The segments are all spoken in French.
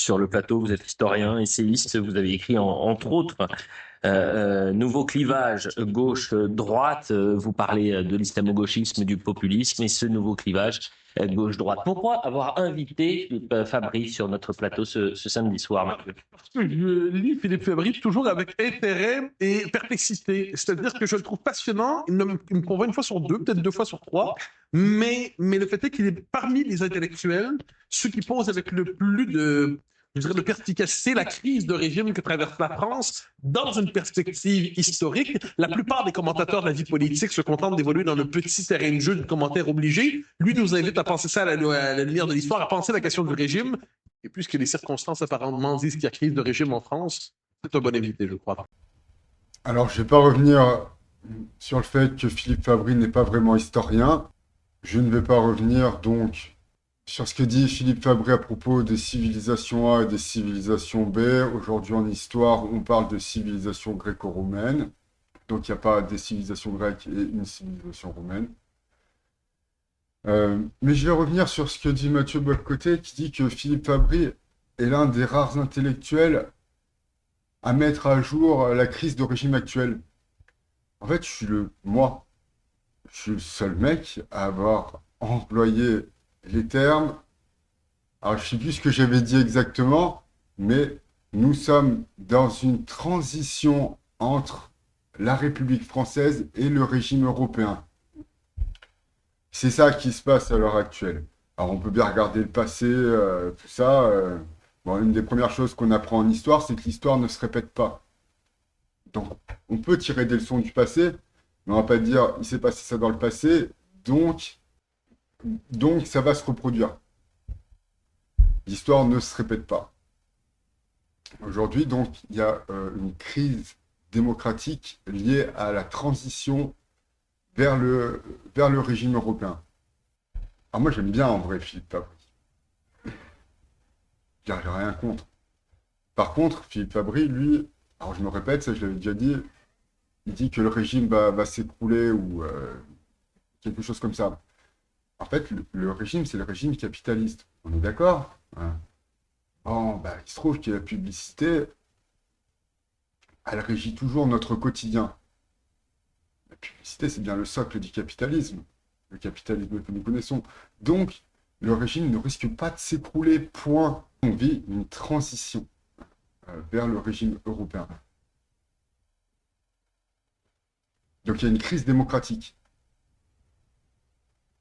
Sur le plateau, vous êtes historien, essayiste, vous avez écrit entre autres Nouveau clivage gauche-droite, vous parlez de l'islamo-gauchisme, du populisme et ce nouveau clivage gauche-droite. Pourquoi avoir invité Philippe Fabry sur notre plateau ce samedi soir, Mathieu? Parce que je lis Philippe Fabry toujours avec intérêt et perplexité. C'est-à-dire que je le trouve passionnant. Il me convainc une fois sur deux, peut-être deux fois sur trois. Mais le fait est qu'il est parmi les intellectuels, ceux qui posent avec le plus je dirais, de perspicacité la crise de régime que traverse la France dans une perspective historique. La plupart des commentateurs de la vie politique se contentent d'évoluer dans le petit terrain de jeu du commentaire obligé. Lui nous invite à penser ça à la lumière de l'histoire, à penser la question du régime. Et puisque les circonstances apparemment disent qu'il y a crise de régime en France, c'est un bon invité, je crois. Alors, je ne vais pas revenir sur le fait que Philippe Fabry n'est pas vraiment historien. Je ne vais pas revenir donc sur ce que dit Philippe Fabry à propos des civilisations A et des civilisations B. Aujourd'hui en histoire, on parle de civilisation gréco-romaine. Donc il n'y a pas des civilisations grecques et une civilisation romaine. Mais je vais revenir sur ce que dit Mathieu Bocoté, qui dit que Philippe Fabry est l'un des rares intellectuels à mettre à jour la crise de régime actuelle. En fait, je suis le seul mec à avoir employé les termes. Alors, je ne sais plus ce que j'avais dit exactement, mais nous sommes dans une transition entre la République française et le régime européen. C'est ça qui se passe à l'heure actuelle. Alors, on peut bien regarder le passé, tout ça. Bon, une des premières choses qu'on apprend en histoire, c'est que l'histoire ne se répète pas. Donc, on peut tirer des leçons du passé, mais on va pas dire il s'est passé ça dans le passé, donc, donc ça va se reproduire. L'histoire ne se répète pas. Aujourd'hui, donc, il y a une crise démocratique liée à la transition vers le régime européen. Alors moi, j'aime bien en vrai Philippe Fabry. J'ai rien contre. Par contre, Philippe Fabry, lui, alors je me répète, ça je l'avais déjà dit, il dit que le régime va s'écrouler ou quelque chose comme ça. En fait, le régime, c'est le régime capitaliste. On est d'accord? Hein. Bon, bah, il se trouve que la publicité, elle régit toujours notre quotidien. La publicité, c'est bien le socle du capitalisme. Le capitalisme que nous connaissons. Donc, le régime ne risque pas de s'écrouler, point. On vit une transition vers le régime européen. Donc, il y a une crise démocratique.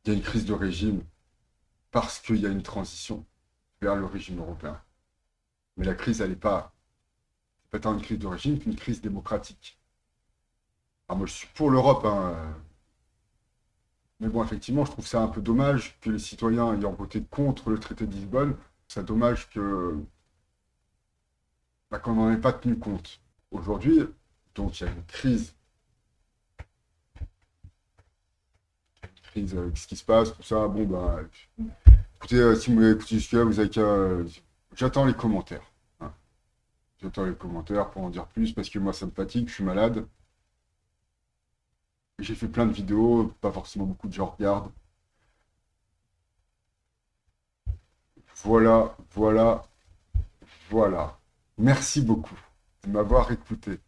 Il y a une crise de régime parce qu'il y a une transition vers le régime européen. Mais la crise, elle n'est pas tant une crise de régime qu'une crise démocratique. Alors moi, je suis pour l'Europe, hein, mais bon, effectivement, je trouve ça un peu dommage que les citoyens ayant voté contre le traité de Lisbonne, c'est dommage qu'on n'en ait pas tenu compte. Aujourd'hui, donc il y a une crise avec ce qui se passe, tout ça. Bon, bah, écoutez, si vous voulez écouter jusque-là, vous avez qu'à. J'attends les commentaires. Hein. J'attends les commentaires pour en dire plus parce que moi, ça me fatigue, je suis malade. J'ai fait plein de vidéos, pas forcément beaucoup de gens regardent. Voilà, voilà, voilà. Merci beaucoup de m'avoir écouté.